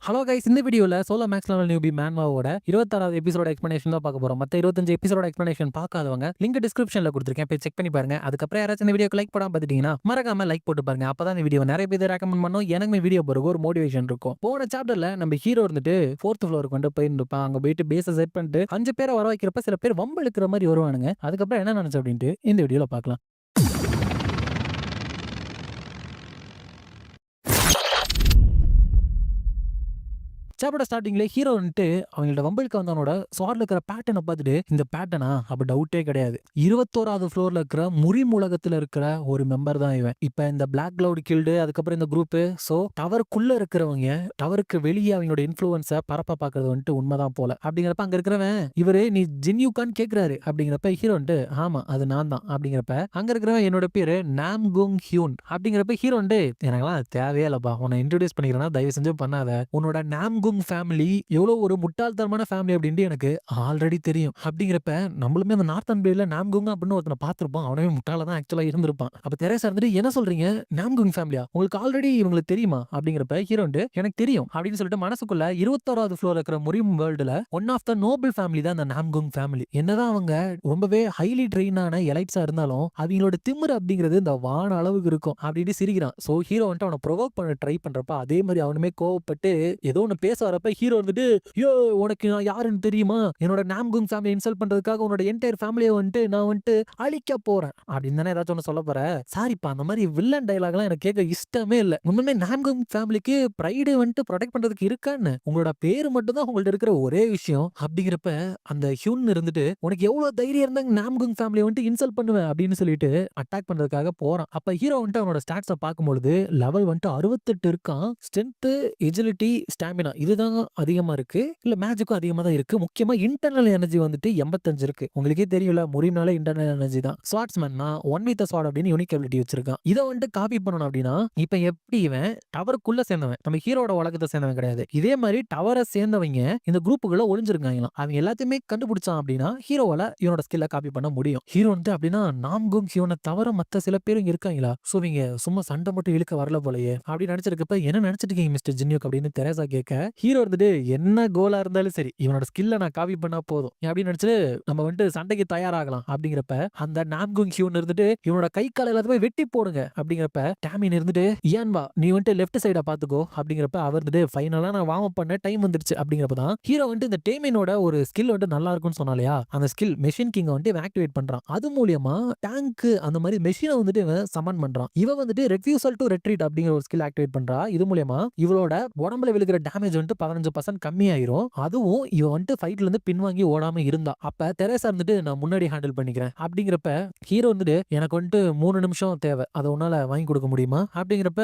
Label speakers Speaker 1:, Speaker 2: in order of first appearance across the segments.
Speaker 1: Hello guys, இந்த வீடியோல solo maths level newbie மேன்வாவோட 26வது எபிசோட எக்ஸ்பிளனேஷன் தான் பார்க்க போறோம். மத்த 25 எபிசோட எக்ஸ்பிளனேஷன் பார்க்காதவங்க லிங்க் டிஸ்கிரிப்ஷன்ல கொடுத்துருக்கேன், போய் செக் பண்ணி பாருங்க. அதுக்கப்புறம் யாராச்சும் இந்த வீடியோக்கு லைக் போடாம பார்த்துட்டீங்கன்னா மறக்காம லைக் போட்டு பாருங்க. அப்பதான் இந்த வீடியோ நிறைய பேர் ரெக்கமெண்ட் பண்ணும், எனக்கு வீடியோ போறதுக்கு ஒரு மோட்டிவேஷன் இருக்கும். போன சாப்டர்ல நம்ம ஹீரோ இருந்துட்டு 4th ஃப்ளோருக்கு வந்து போயிருப்பான். அங்க போயிட்டு பேஸை செட் பண்ணிட்டு 5 பேரை வர வைக்கிறப்ப சில பேர் வம்பு இழுக்கிற மாதிரி வருவானுங்க. அதுக்கப்புறம் என்ன நினைச்சு அப்படின்ட்டு இந்த வீடியோல பார்க்கலாம். சாப்டர் ஸ்டார்டிங்ல ஹீரோ வந்துட்டு அவங்களோட வம்பிழுக்க வந்தவனோட ஸ்வாட்ல இருக்கிற பேட்டர்னை பார்த்துட்டு இந்த பேட்டர்னா அப்ப டவுட்டே கிடையாது, 21வது ஃப்ளோர்ல இருக்கிற முறிமுலகத்துல இருக்கிற ஒரு மெம்பர் தான் இவன். இப்ப இந்த பிளாக் கிளவுட் கில்டு, அதுக்கப்புறம் இந்த குரூப், சோ டவருக்குள்ள இருக்கிறவங்க டவருக்கு வெளியே அவங்களோட இன்ஃபுளுன்ஸை பரப்ப பாக்குறது வந்துட்டு உண்மைதான் போல. அப்படிங்கிறப்ப அங்க இருக்கிறவன் இவரு நீ ஜின்யூக்கான்னு கேட்கிறாரு. அப்படிங்கிறப்ப ஹீரோ வந்துட்டு ஆமா அது நான் தான். அப்படிங்கிறப்ப அங்க இருக்கிறவன் என்னோட பேரு நாம்குங் ஹியூன். அப்படிங்கிறப்ப ஹீரோ வந்துட்டு எனக்கெல்லாம் தேவையே இல்லப்பா, உன்னை இன்ட்ரோடியூஸ் பண்ணிக்கிறேன்னா தயவு செஞ்சு பண்ணாத. உன்னோட நாம்குங் ஃபேமிலி எவ்வளவு ஒரு முட்டாள்தனமான ஃபேமிலி அப்படின்ட்டு எனக்கு ஆல்ரெடி தெரியும். அப்படிங்கிறப்ப நம்மளுமே அந்த நார்த்தன் பேர்ல நாம்குங் அப்படின்னு ஒருத்தனை பார்த்திருப்போம். அவனவே முட்டாள தான் ஆக்சுவலா இருந்திருப்பான். அப்ப தெரேசா இருந்துட்டு என்ன சொல்றீங்க, நாம்குங் ஃபேமிலியா, உங்களுக்கு ஆல்ரெடி இவங்களுக்கு தெரியுமா? அப்படிங்கிறப்ப ஹீரோ எனக்கு தெரியும் அப்படின்னு சொல்லிட்டு மனசுக்குள்ள 21வது ஃப்ளோர்ல இருக்கிற முரிம் வேர்ல்டுல one of the noble family தான் அந்த நாம்குங் ஃபேமிலி. என்னதான் அவங்க ரொம்பவே ஹைலி ட்ரெயினான எலைட்ஸா இருந்தாலும் அவங்களோட திமிரு அப்படிங்கிறது இந்த வான அளவுக்கு இருக்கும் அப்படின்னு சிரிக்கிறான். சோ ஹீரோ வந்துட்டு அவனை ப்ரொவோக் பண்ண ட்ரை பண்றப்ப அதே மாதிரி அவனுமே கோவப்பட்டு ஏதோ ஒன்னு பேச வரப்ப ஹீரோ வந்துட்டு யோ உனக்கு நான் யாருன்னு தெரியுமா, என்னோட நாம்குங் ஃபேமிலி இன்சல்ட் பண்றதுக்காக உன்னோட என்டையர் ஃபேமிலியை வந்துட்டு நான் வந்துட்டு அழிக்க போறேன் அப்படின்னு தானே ஏதாச்சும் ஒன்று சொல்ல போற. சாரிப்பா, அந்த மாதிரி வில்லன் டைலாக்லாம் எனக்கு கேட்க இஷ்டமே இல்லை. உண்மையுமே நாம்குங் ஃபேமிலிக்கு ப்ரைடு வந்துட்டு ப்ரொடெக்ட் பண்றதுக்கு இருக்கான்னு உங்களோட பேரு மட்டும் தான் உங்கள்ட்ட இருக்கிற ஒரே விஷயம். அப்படிங்கிறப்ப அந்த ஹியூன் இருந்துட்டு உனக்கு எவ்வளவு தைரியம் இருந்தாங்க நாம்குங் ஃபேமிலியை வந்துட்டு இன்சல்ட் பண்ணுவேன் அப்படின்னு சொல்லிட்டு அட்டாக் பண்றதுக்காக போறான். அப்ப ஹீரோ வந்துட்டு அவனோட ஸ்டாட்ஸை பார்க்கும்பொழுது லெவல் வந்துட்டு 68 இருக்கான். ஸ்ட்ரென்த், எஜிலிட்டி, ஸ்டாமினா இதுதான் அதிகமா இருக்கு. இல்ல மேஜிக்கும் அதிகமா தான் இருக்கு. முக்கியமா இன்டர்னல் எனர்ஜி வந்துட்டு 85 இருக்கு. உங்களுக்கே தெரியல, முறினால இன்டர்னல் எனர்ஜி தான். ஸ்வாட்ஸ்மேன்னா ஒன் வித் ஸ்வாட் அப்படின்னு யூனிக் எபிலிட்டி வச்சிருக்கான். இதை வந்துட்டு காப்பி பண்ணணும் அப்படின்னா இப்ப எப்படி இவன் டவருக்குள்ள சேர்ந்தவன், நம்ம ஹீரோட உலகத்தை சேர்ந்தவன் கிடையாது. இதே மாதிரி டவரை சேர்ந்தவங்க இந்த குரூப்புக்குள்ள ஒளிஞ்சிருக்காங்களாம். அவங்க எல்லாத்தையுமே கண்டுபிடிச்சான் அப்படின்னா ஹீரோவால இவனோட ஸ்கில்ல காப்பி பண்ண முடியும். ஹீரோ வந்துட்டு அப்படின்னா நாம்குங் ஹியூனை தவிர மத்த சில பேரும் இருக்காங்களா, சோ இவங்க சும்மா சண்டை மட்டும் இழுக்க வரல போலயே அப்படின்னு நினைச்சிருக்கப்ப என்ன நினைச்சிட்டு இருக்கீங்க மிஸ்டர் ஜின்யூக் அப்படின்னு தெரேசா கேட்க ஹீரோ வந்துட்டு என்ன கோலா இருந்தாலும் சரி இவனோட ஸ்கில்ல நான் காப்பி பண்ணா போதும் அப்படின்னு நினைச்சு நம்ம வந்துட்டு சண்டைக்கு தயாராகலாம். அப்படிங்கிறப்ப அந்த நாம்குங் ஹியூன் இருந்துட்டு இவனோட கை கால எல்லாத்தையுமே வெட்டி போடுங்க. அப்படிங்கிறப்ப டாமின் இருந்துட்டு ஏன் வா நீ வந்துட்டு லெஃப்ட் சைடா பாத்துக்கோ. அப்படிங்கிறப்ப அவர் வந்துட்டு ஃபைனலா நான் வார்ம் அப் பண்ண டைம் வந்துருச்சு. அப்படிங்கிறப்ப தான் ஹீரோ வந்துட்டு இந்த டேமினோட ஒரு ஸ்கில் வந்துட்டு நல்லா இருக்கும்னு சொன்னாலையா, அந்த ஸ்கில் மெஷின் கிங் வந்துட்டு ஆக்டிவேட் பண்றான். அது மூலியமா டேங்க் அந்த மாதிரி மெஷினை வந்துட்டு இவன் சமன் பண்றான். இவ வந்துட்டு ரெஃப்யூசல் டு ரெட்ரீட் அப்படிங்கிற ஒரு ஸ்கில் ஆக்டிவேட் பண்றா. இது மூலியமா இவளோட உடம்புல விழுகிற டேமேஜ் வந்துட்டு 15% கம்மியாயிரும். அதுவும் இவ வந்துட்டு ஃபைட்ல இருந்து பின்வாங்கி ஓடாம இருந்தா. அப்ப தெரேசா இருந்துட்டு நான் முன்னாடி ஹேண்டில் பண்ணிக்கிறேன். அப்படிங்கிறப்ப ஹீரோ வந்துட்டு எனக்கு வந்துட்டு 3 நிமிஷம் தேவை, அதை உன்னால வாங்கி கொடுக்க முடியுமா? அப்படிங்கிறப்ப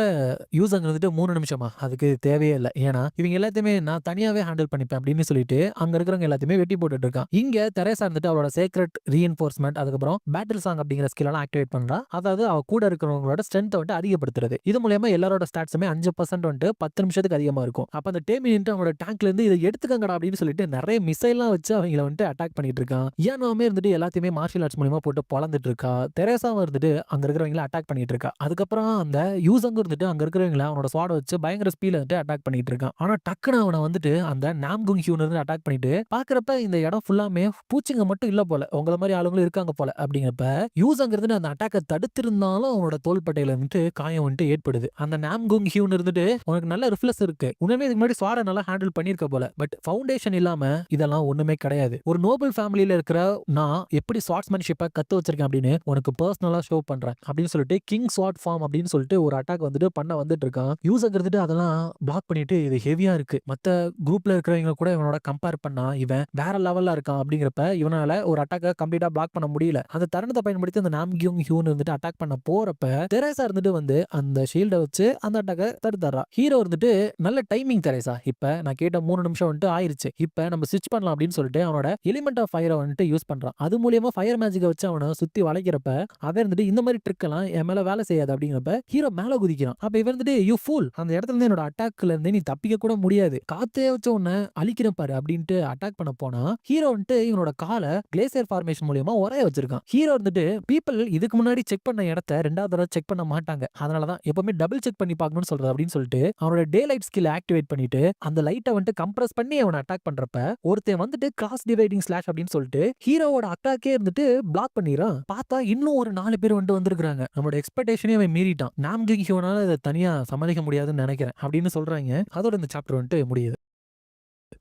Speaker 1: யூசங்க வந்துட்டு 3 நிமிஷமா, அதுக்கு தேவையே இல்லை, ஏன்னா இவங்க எல்லாத்தையுமே நான் தனியாவே ஹேண்டில் பண்ணிப்பேன் அப்படின்னு சொல்லிட்டு அங்க இருக்கிறவங்க எல்லாத்தையுமே வெட்டி போட்டுட்டு இருக்கான். இங்க தெரேசா இருந்துட்டு அவளோட சீக்ரெட் ரீஎன்ஃபோர்ஸ்மெண்ட், அதுக்கப்புறம் பேட்டில் சாங் அப்படிங்கிற ஸ்கில் எல்லாம் ஆக்டிவேட் பண்றா. அதாவது அவ கூட இருக்கிறவங்களோட ஸ்ட்ரென்த் வந்துட்டு அதிகப்படுத்துறது. இது மூலமா எல்லாரோட ஸ்டாட்ஸுமே 5% வந்துட்டு 10 நிமிஷத்துக்கு அதிகமா இருக்கும். அப்ப அந்த டேமின் அவனோட டேங்க்ல இருந்து இதை எடுத்துக்கங்கடா அப்படின்னு சொல்லிட்டு நிறைய மிசைல்லாம் வச்சு அவங்கள வந்துட்டு அட்டாக் பண்ணிட்டு இருக்கான். ஏனாமே இருந்துட்டு எல்லாத்தையுமே மார்ஷியல் ஆர்ட்ஸ் மூலமா போட்டு பொளந்துட்டு இருக்கா. தெரேசாவும் இருந்துட்டு அங்க இருக்கிறவங்கள அட்டாக் பண்ணிட்டு இருக்கா. அதுக்கப்புறம் அந்த யூசங்க இருந்துட்டு அங்க இருக்கிறவங்கள அவனோட ஸ்வாட வச்சு பயங்கர ஸ்பீட்ல வந்துட்டு அட்டாக் பண்ணிட்டு இருக்கான். ஆனா டக்குன்னு அவனை வந்துட்டு அந்த நாம்குங் ஹியூன் இருந்து அட்டாக் பண்ணிட்டு பாக்குறப்ப இந்த இடம் ஃபுல்லாமே பூச்சிங்க மட்டும் இல்ல போல, உங்கள மாதிரி ஆளுங்களும் இருக்காங்க போல. அப்படிங்கிறப்ப யூசங்க இருந்துட்டு அந்த அட்டாக்கை தடுத்திருந்தாலும் அவனோட தோள்பட்டையில வந்துட்டு காயம் வந்துட்டு ஏற்படுது. அந்த நாம்குங் ஹியூன் இருந்துட்டு உனக்கு நல்ல ரிஃப்ளெக்ஸ் இருக்கு, உண்மையே இதுக்கு முன்னாடி ஸ்வாட நல்லா ஹேண்டில் பண்ணிருக்க போல, பட் ஃபவுண்டேஷன் இல்லாம இதெல்லாம் ஒண்ணுமே கிடையாது. ஒரு நோபல் ஃபேமிலியில இருக்கிற நான் எப்படி ஸ்வாட்ஸ்மேன்ஷிப்பை கத்து வச்சிருக்கேன் அப்படின்னு உனக்கு பர்சனலா ஷோ பண்றேன் அப்படின்னு சொல்லிட்டு கிங் ஸ்வாட் ஃபார்ம் அப்படின்னு சொல்லிட்டு ஒரு அட்டாக் வந்துட்டு பண்ண வந்துட்டு இருக்கான். யூசர் இருந்துட்டு அதெல்லாம் பிளாக் பண்ணிட்டு இது ஹெவியா இருக்கு, மத்த குரூப்ல இருக்கிறவங்க கூட இவனோட கம்பேர் பண்ணா இவன் வேற லெவல்ல இருக்கான். அப்படிங்கிறப்ப இவனால ஒரு அட்டாக்கை கம்ப்ளீட்டா பிளாக் பண்ண முடியல. அந்த தருணத்தை பயன்படுத்தி அந்த நாம்கியூங் ஹியூன் வந்துட்டு அட்டாக் பண்ண போறப்ப தெரேசா இருந்துட்டு வந்து அந்த ஷீல்டை வச்சு அந்த அட்டாக்கை தடுத்துறா. ஹீரோ இருந்துட்டு நல்ல டைமிங் தெரேசா, இப்ப நான் கேட்ட 3 நிமிஷம் வந்துட்டு ஆயிருச்சு, இப்ப நம்ம ஸ்விட்ச் பண்ணலாம் அப்படின்னு சொல்லிட்டு அவனோட எலிமெண்ட் ஆஃப் ஃபயரை வந்துட்டு யூஸ் பண்றான். அது மூலியமா ஃபயர் மேஜிக்கை வச்சு அவனை சுத்தி வளைக்கிறப்ப அவன் இருந்துட்டு இந்த மாதிரி ட்ரிக் எல்லாம் என் மேல வேலை செய்யாது. அப்படிங்கிறப்ப ஹீரோ மேல குதிக்கிறான். அப்ப இவன் வந்துட்டு யூ ஃபூல், அந்த இடத்துல இருந்து என்னோட அட்டாக்ல இருந்து நீ தப்பிக்க கூட முடியாது, காத்தே வச்சு உன்னை அழிக்கிற பாரு அப்படின்ட்டு அட்டாக் பண்ண போனா ஹீரோ வந்துட்டு இவனோட காலை கிளேசியர் ஃபார்மேஷன் மூலியமா உரைய வச்சிருக்கான். ஹீரோ வந்துட்டு பீப்பிள் இதுக்கு முன்னாடி செக் பண்ண இடத்த 2வது தடவை செக் பண்ண மாட்டாங்க, அதனாலதான் எப்பவுமே டபுள் செக் பண்ணி பார்க்கணும்னு சொல்றது அப்படின்னு சொல்லிட்டு அவனோட டே லைட் ஸ்கில் ஆக்டிவேட் பண்ணிட்டு அந்த லைட்டை வந்துட்டு கம்ப்ரஸ் பண்ணி அவனை அட்டாக் பண்றப்ப ஒருத்தன் வந்துட்டு கிராஸ் டிவைடிங் ஸ்லாஷ் அப்படின்னு சொல்லிட்டு ஹீரோவோட அட்டாக்கே இருந்துட்டு பிளாக் பண்ணிடுறான். பார்த்தா இன்னும் ஒரு 4 பேர் வந்துட்டு வந்திருக்காங்க. நம்மளோட எக்ஸ்பெக்டேஷனே அவன் மீறிட்டான். நாம்கிங் ஹியோனால இதை தனியா சமாளிக்க முடியாதுன்னு நினைக்கிறேன் அப்படின்னு சொல்றாங்க. அதோட இந்த சாப்டர் வந்துட்டு முடியுது.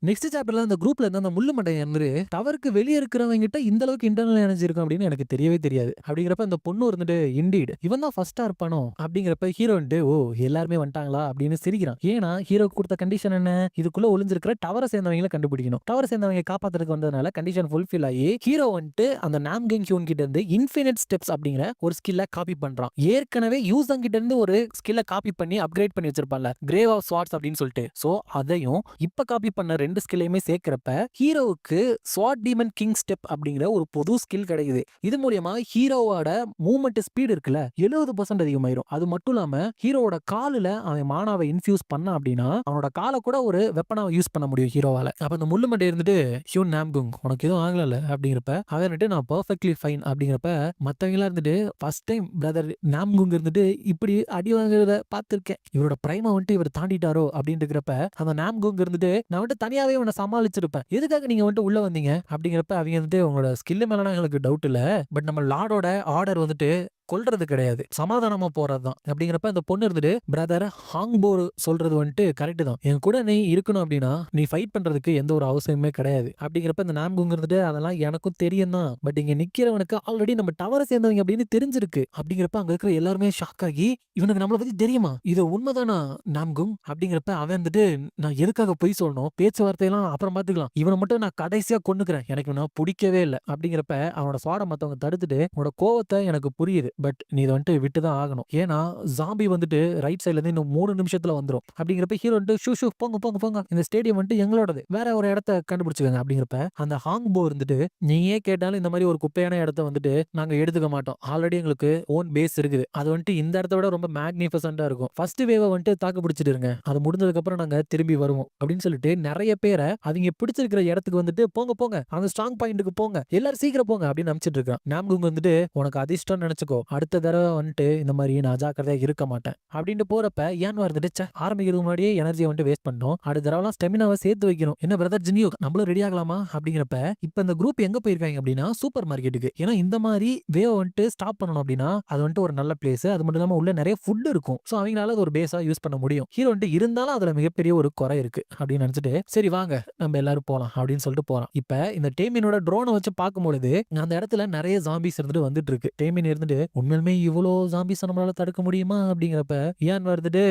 Speaker 1: நெக்ஸ்ட் சாப்டர்ல அந்த குரூப்ல இருந்து அந்த முள்ளு மண்டையன் இருந்து டவருக்கு வெளியே இருக்கிறவங்க கிட்ட இந்த அளவுக்கு இன்டர்னல் எனர்ஜி இருக்கும் அப்படின்னு எனக்கு தெரியவே தெரியாது. அப்படிங்கிறப்ப அந்த பொண்ணு இருந்துட்டு இண்டீட் இவன் தான் ஃபர்ஸ்டா இருப்பானோ அப்படிங்கிறப்ப ஹீரோ வந்துட்டு ஓ எல்லாருமே வந்துட்டாங்களா அப்படின்னு சிரிக்கிறான். ஏன்னா ஹீரோ கொடுத்த கண்டிஷன் என்ன, இதுக்குள்ள ஒளிஞ்சிருக்கிற டவரை சேர்ந்தவங்களை கண்டுபிடிக்கணும். டவரை சேர்ந்தவங்க காப்பாத்துறதுக்கு வந்ததுனால கண்டிஷன் ஃபுல்ஃபில் ஆகி ஹீரோ வந்துட்டு அந்த நாம்கிங் ஹியோன் கிட்ட இருந்து இன்ஃபினிட் ஸ்டெப்ஸ் அப்படிங்கிற ஒரு ஸ்கில்ல காப்பி பண்றான். ஏற்கனவே யூசங் கிட்ட இருந்து ஒரு ஸ்கில்ல காப்பி பண்ணி அப்கிரேட் பண்ணி வச்சிருப்பான்ல, கிரேவ் ஆஃப் ஸ்வார்ட்ஸ் அப்படின்னு சொல்லிட்டு. சோ அதையும் இப்ப காப்பி பண்ண 2 ஸ்கில்லையுமே சேர்க்கிறப்ப ஹீரோவுக்கு ஸ்வாட் டீமன் கிங் ஸ்டெப் அப்படிங்கிற ஒரு புது ஸ்கில் கிடைக்குது. இது மூலியமா ஹீரோவோட மூவ்மெண்ட் ஸ்பீட் இருக்குல்ல 70% அதிகமாயிரும். அது மட்டும் இல்லாம ஹீரோவோட காலுல அவன் மானாவை இன்ஃபியூஸ் பண்ண அப்படின்னா அவனோட காலை கூட ஒரு வெப்பனா யூஸ் பண்ண முடியும் ஹீரோவால. அப்ப அந்த முள்ளு மண்டை இருந்துட்டு ஹியூன் நாம்குங் உனக்கு எதுவும் ஆகல அப்படிங்கிறப்ப அவன்ட்டு நான் பெர்ஃபெக்ட்லி ஃபைன் அப்படிங்கிறப்ப மத்தவங்க எல்லாம் இருந்துட்டு ஃபர்ஸ்ட் டைம் பிரதர் நாம்குங் இருந்துட்டு இப்படி அடி வாங்குறத பார்த்திருக்கேன். இவரோட பிரைமை வந்துட்டு இவர் தாண்டிட்டாரோ அப்படின்னு இருக்கிறப்ப அந்த நாம்குங் இருந்துட்டு நான் வந்துட்டு தனியாவே உன்னை சமாளிச்சிருப்பேன், எதுக்காக நீங்க வந்துட்டு உள்ள வந்தீங்க அப்படிங்கிறப்ப அவங்க வந்துட்டு உங்களோட ஸ்கில் மேலாம் எங்களுக்கு டவுட் இல்ல, பட் நம்ம லார்டோட ஆர்டர் வந்துட்டு கொல்றது கிடையாது, சமாதானமா போறதுதான் அப்படிங்கிறப்ப அந்த பொண்ணு இருந்துட்டு பிரதர் ஹாங்போர் சொல்றது வந்துட்டு கரெக்ட் தான், என் கூட நீ இருக்கணும் அப்படின்னா நீ ஃபைட் பண்றதுக்கு எந்த ஒரு அவசியமே கிடையாது அப்படிங்கிறப்ப இந்த நாம்குங் இருந்துட்டு அதெல்லாம் எனக்கும் தெரியும் தான், பட் இங்க நிக்கிறவனுக்கு ஆல்ரெடி நம்ம டவரை சேர்ந்தவங்க அப்படின்னு தெரிஞ்சிருக்கு அப்படிங்கிறப்ப அங்க இருக்கிற எல்லாருமே ஷாக் ஆகி இவனுக்கு நம்மளை பத்தி தெரியுமா, இது உண்மைதானா நாம்குங் அப்படிங்கிறப்ப அவன் வந்துட்டு நான் எதுக்காக பொய் சொல்லணும், பேச்சுவார்த்தையெல்லாம் அப்புறம் பாத்துக்கலாம், இவனை மட்டும் நான் கடைசியா கொன்னுக்கிறேன், எனக்கு நான் பிடிக்கவே இல்லை அப்படிங்கிறப்ப அவனோட சுவாட மத்தவங்க தடுத்துட்டு உன்னோட கோவத்தை எனக்கு புரியுது, பட் நீ இதை வந்துட்டு விட்டுதான் ஆகணும், ஏன்னா ஜாம்பி வந்துட்டு ரைட் சைட்ல இருந்து இன்னும் 3 நிமிஷத்துல வந்துடும் அப்படிங்கிறப்ப ஹீரோ வந்துட்டு ஷூ ஷூ போங்க போங்க போங்க இந்த ஸ்டேடியம் வந்துட்டு எங்களோடது, வேற ஒரு இடத்த கண்டுபிடிச்சுக்கோங்க அப்படிங்கிறப்ப அந்த ஹாங்போ இருந்துட்டு நீயே கேட்டாலும் இந்த மாதிரி ஒரு குப்பையான இடத்த வந்துட்டு நாங்க எடுத்துக்க மாட்டோம், ஆல்ரெடி எங்களுக்கு ஓன் பேஸ் இருக்குது, அது வந்துட்டு இந்த இடத்த விட ரொம்ப மேக்னிஃபிசண்டா இருக்கும், ஃபர்ஸ்ட் வேவை வந்துட்டு தாக்கு பிடிச்சிட்டு இருங்க, அது முடிஞ்சதுக்கு அப்புறம் நாங்க திரும்பி வருவோம் அப்படின்னு சொல்லிட்டு நிறைய பேரை அவங்க பிடிச்சிருக்கிற இடத்துக்கு வந்துட்டு போங்க போங்க அந்த ஸ்ட்ராங் பாயிண்ட்டுக்கு போங்க எல்லாரும் சீக்கிரம் போங்க அப்படின்னு அனுப்பிச்சிட்டு இருக்கான். நாம்குங் வந்துட்டு உனக்கு அதிர்ஷ்டம் நினைச்சுக்கோ, அடுத்த தடவை வந்துட்டு இந்த மாதிரி நான் ஜாக்கிரதையா இருக்க மாட்டேன் அப்படின்ட்டு போறப்ப ஏன் வந்துட்டு ஆரம்பிக்கிறதுக்கு முன்னாடியே எனர்ஜியை வந்துட்டு வேஸ்ட் பண்ணோம், அடுத்த தடவை ஸ்டெமினாவை சேர்த்து வைக்கணும், என்ன பிரதர் ஜினியோ நம்மளும் ரெடி ஆகலாமா அப்படிங்கிறப்ப இப்ப இந்த குரூப் எங்க போயிருக்காங்க அப்படின்னா சூப்பர் மார்க்கெட்டுக்கு, ஏன்னா இந்த மாதிரி வேவ் வந்துட்டு ஸ்டாப் பண்ணணும் அப்படின்னா அது வந்துட்டு ஒரு நல்ல பிளேஸ், அது மட்டும் இல்லாம உள்ள நிறைய ஃபுட் இருக்கும், சோ அவங்களால அது ஒரு பேஸா யூஸ் பண்ண முடியும், ஹீரோ வந்துட்டு இருந்தாலும் அதுல மிகப்பெரிய ஒரு குறை இருக்கு அப்படின்னு நினைச்சிட்டு சரி வாங்க நம்ம எல்லாரும் போலாம் அப்படின்னு சொல்லிட்டு போறான். இப்ப இந்த டேமினோட ட்ரோனை வச்சு பார்க்கும்பொழுது அந்த இடத்துல நிறைய ஜாம்பிஸ் இருந்துட்டு வந்துட்டு இருக்கு. டேமின் இருந்துட்டு உண்மையுமே இவ்வளோ ஜாம்பிஸ் நம்மளால தடுக்க முடியுமா அப்படிங்கிறப்ப ஏன் வந்துட்டு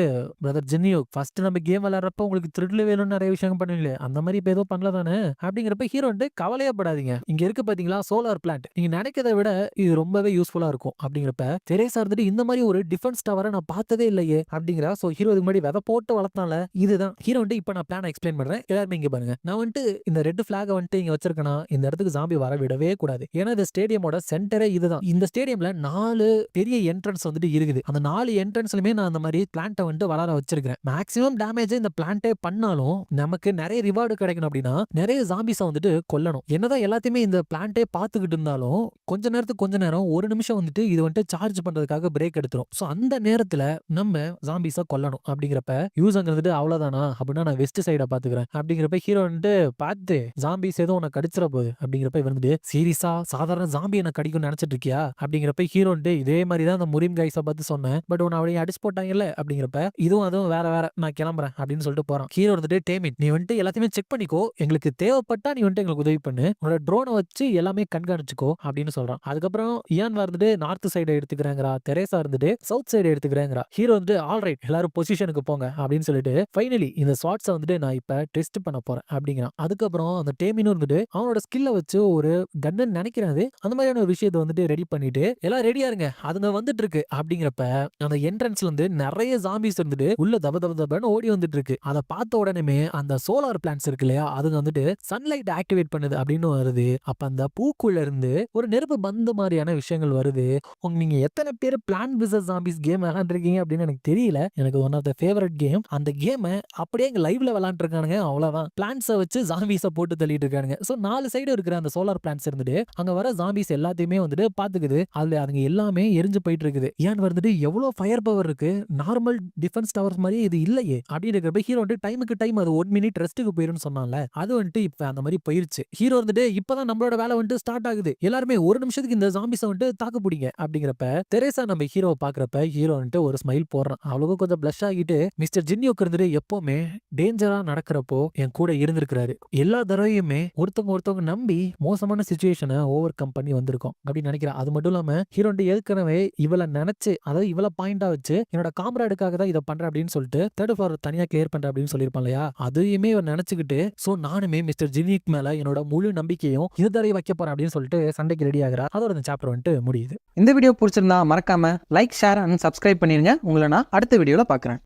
Speaker 1: பிரதர் ஜென்னியோ ஃபர்ஸ்ட் நம்ம கேம் விளையாடுறப்ப உங்களுக்கு த்ரில் வேணும்னு நிறைய விஷயம் பண்ணுவீங்களே அந்த மாதிரி இப்ப ஏதோ பண்ணல தானே அப்படிங்கிறப்ப ஹீரோ வந்து கவலையப்படாதீங்க, இங்க இருக்கு பாத்தீங்களா சோலார் பிளான்ட், நீங்க நினைக்கிறத விட இது ரொம்பவே யூஸ்ஃபுல்லா இருக்கும் அப்படிங்கிறப்ப தெரேசா இருந்துட்டு இந்த மாதிரி ஒரு டிஃபென்ஸ் டவரை நான் பார்த்ததே இல்லையே அப்படிங்கிற. சோ ஹீரோ இதுக்கு முன்னாடி விதை போட்டு வளர்த்தால இதுதான் ஹீரோ வந்து இப்ப நான் பிளான் எக்ஸ்பிளைன் பண்றேன், எல்லாருமே இங்க பாருங்க, நான் வந்துட்டு இந்த ரெட் பிளாக வந்துட்டு இங்க வச்சிருக்கேன்னா இந்த இடத்துக்கு ஜாம்பி வர விடவே கூடாது, ஏன்னா இந்த ஸ்டேடியமோட சென்டரே இதுதான், இந்த ஸ்டேடியம்ல 4 பெரிய என்ட்ரன்ஸ் வந்துட்டு இருக்குது, அந்த 4 என்ட்ரன்ஸ்லயுமே நான் அந்த மாதிரி பிளான்ட்டை வந்துட்டு வளர வச்சிருக்கேன், மேக்ஸிமம் டேமேஜ் இந்த பிளான்ட்டே பண்ணாலும் நமக்கு நிறைய ரிவார்டு கிடைக்கணும் அப்படின்னா நிறைய ஜாம்பிஸை வந்துட்டு கொல்லணும், என்னதான் எல்லாத்தையுமே இந்த பிளான்ட்டே பார்த்துக்கிட்டு இருந்தாலும் கொஞ்ச நேரத்துக்கு கொஞ்ச நேரம் ஒரு நிமிஷம் வந்துட்டு இது வந்துட்டு சார்ஜ் பண்றதுக்காக பிரேக் எடுத்துரும், சோ அந்த நேரத்துல நம்ம ஜாம்பிஸை கொல்லணும் அப்படிங்கிறப்ப யூசங்க வந்துட்டு அவ்வளவுதானா அப்படின்னா நான் வெஸ்ட் சைட பாத்துக்கிறேன் அப்படிங்கிறப்ப ஹீரோ வந்துட்டு பார்த்து ஜாம்பிஸ் ஏதோ உனக்கு கடிச்சிட போகுது அப்படிங்கிறப்ப இவன் வந்துட்டு சீரியஸா சாதாரண ஜாம்பி என்ன கடிக்கும் நினைச்சிட்டு இருக்கியா அப்படிங்கிறப்ப ஹீரோ வந்துட்டு இதே மாதிரி தான் அந்த முரிம் கைஸை பார்த்து சொன்னேன், பட் உன்னை அப்படியே அடிச்சு போட்டாங்கல்ல அப்படிங்கிறப்ப இதுவும் அதுவும் வேற வேற நான் கிளம்புறேன் அப்படின்னு சொல்லிட்டு போறான். ஹீரோ வந்துட்டு டேமின் நீ வந்துட்டு எல்லாத்தையுமே செக் பண்ணிக்கோ, எங்களுக்கு தேவைப்பட்டா நீ வந்துட்டு எங்களுக்கு உதவி பண்ணு, உன்னோட ட்ரோனை வச்சு எல்லாமே கண்காணிச்சுக்கோ அப்படின்னு சொல்றான். அதுக்கப்புறம் இயான் வந்துட்டு நார்த் சைடு எடுத்துக்கிறேங்கிறா, தெரேசா இருந்துட்டு சவுத் சைடு எடுத்துக்கிறேங்கிறா. ஹீரோ வந்துட்டு ஆல்ரைட் எல்லாரும் பொசிஷனுக்கு போங்க அப்படின்னு சொல்லிட்டு ஃபைனலி இந்த ஷாட்ஸை வந்துட்டு நான் இப்ப டெஸ்ட் பண்ண போறேன் அப்படிங்கிறான். அதுக்கப்புறம் அந்த டேமினும் வந்துட்டு அவனோட ஸ்கில்ல வச்சு ஒரு கன்னு நினைக்கிறாரு அந்த மாதிரியான ஒரு விஷயத்தை வந்துட்டு ரெடி பண்ணிட்டு எல்லாம் ரெடியா இருங்க அதுங்க வந்துட்டு இருக்கு அப்படிங்கிறப்ப அந்த என்ட்ரன்ஸ்ல இருந்து நிறைய ஜாம்பிஸ் இருந்துட்டு உள்ள தப தப தபன்னு ஓடி வந்துட்டு இருக்கு. அதை பார்த்த உடனே அந்த சோலார் பிளான்ட்ஸ் இருக்கு இல்லையா அதுங்க வந்துட்டு சன்லைட் ஆக்டிவேட் பண்ணுது அப்படின்னு வருது. அப்ப அந்த பூக்குள்ள இருந்து ஒரு நெருப்பு பந்து மாதிரியான விஷயங்கள் வருது. நீங்க எத்தனை பேர் பிளான் விசஸ் ஜாம்பிஸ் கேம் விளையாண்டுருக்கீங்க அப்படின்னு எனக்கு தெரியல, எனக்கு one of the favourite game. அந்த கேம் அப்படியே எங்க லைவ்ல விளையாண்டு இருக்கானுங்க, அவ்வளவுதான் பிளான்ட்ஸை வச்சு ஜாம்பிஸை போட்டு தள்ளிட்டு இருக்கானுங்க. சோ 4 சைடு இருக்கிற அந்த சோலார் பிளான்ட்ஸ் இருந்துட்டு அங்க வர ஜாம்பிஸ் எல்லாத்தையுமே வந்துட்டு பாத்துக்குது, அதுல அதுங்க எல்லாமே எல்லாமே எரிஞ்சு போயிட்டு இருக்குது. ஏன் வந்துட்டு எவ்வளவு ஃபயர் பவர் இருக்கு, நார்மல் டிஃபென்ஸ் டவர்ஸ் மாதிரியே இது இல்லையே அப்படின்னு இருக்கிறப்ப ஹீரோ வந்துட்டு டைமுக்கு டைம் அது 1 மினிட் ரெஸ்ட்டுக்கு போயிருன்னு சொன்னான்ல, அது வந்துட்டு இப்ப அந்த மாதிரி போயிருச்சு. ஹீரோ வந்துட்டு இப்பதான் நம்மளோட வேலை வந்துட்டு ஸ்டார்ட் ஆகுது, எல்லாருமே ஒரு நிமிஷத்துக்கு இந்த ஜாம்பிஸை வந்துட்டு தாக்கு பிடிங்க அப்படிங்கிறப்ப தெரேசா நம்ம ஹீரோவை பாக்குறப்ப ஹீரோ வந்துட்டு ஒரு ஸ்மைல் போடுறான். அவளுக்கும் கொஞ்சம் பிளஷ் ஆகிட்டு மிஸ்டர் ஜின்னியோக்கு இருந்துட்டு எப்பவுமே டேஞ்சரா நடக்கிறப்போ என் கூட இருந்திருக்கிறாரு, எல்லா தடவையுமே ஒருத்தவங்க நம்பி மோசமான சிச்சுவேஷனை ஓவர் கம் பண்ணி வந்திருக்கோம் அப்படின்னு நினைக்கிறேன். அது மட்டும் இல்லாம ஹீரோ ஏற்கனவே இவளை நினைச்சு, அதாவது இவளை பாயிண்டா வச்சு என்னோட காம்ராடுக்காக தான் இதை பண்றேன் அப்படின்னு சொல்லிட்டு தேர்ட் ஃப்ளோர் தனியா கிளியர் பண்றேன் அப்படின்னு சொல்லியிருப்பான் இல்லையா, அதையுமே இவன் நினைச்சுக்கிட்டு சோ நானுமே மிஸ்டர் ஜின்னிக் மேல என்னோட முழு நம்பிக்கையும் இது தடவை வைக்க போறேன் அப்படின்னு சொல்லிட்டு சண்டைக்கு ரெடி ஆகிறார். அதோட இந்த சாப்டர் வந்துட்டு முடியுது.
Speaker 2: இந்த வீடியோ பிடிச்சிருந்தா மறக்காம லைக், ஷேர் அண்ட் சப்ஸ்கிரைப் பண்ணிருங்க. உங்களை நான் அடுத்த வீடியோல பார்க்குறேன்.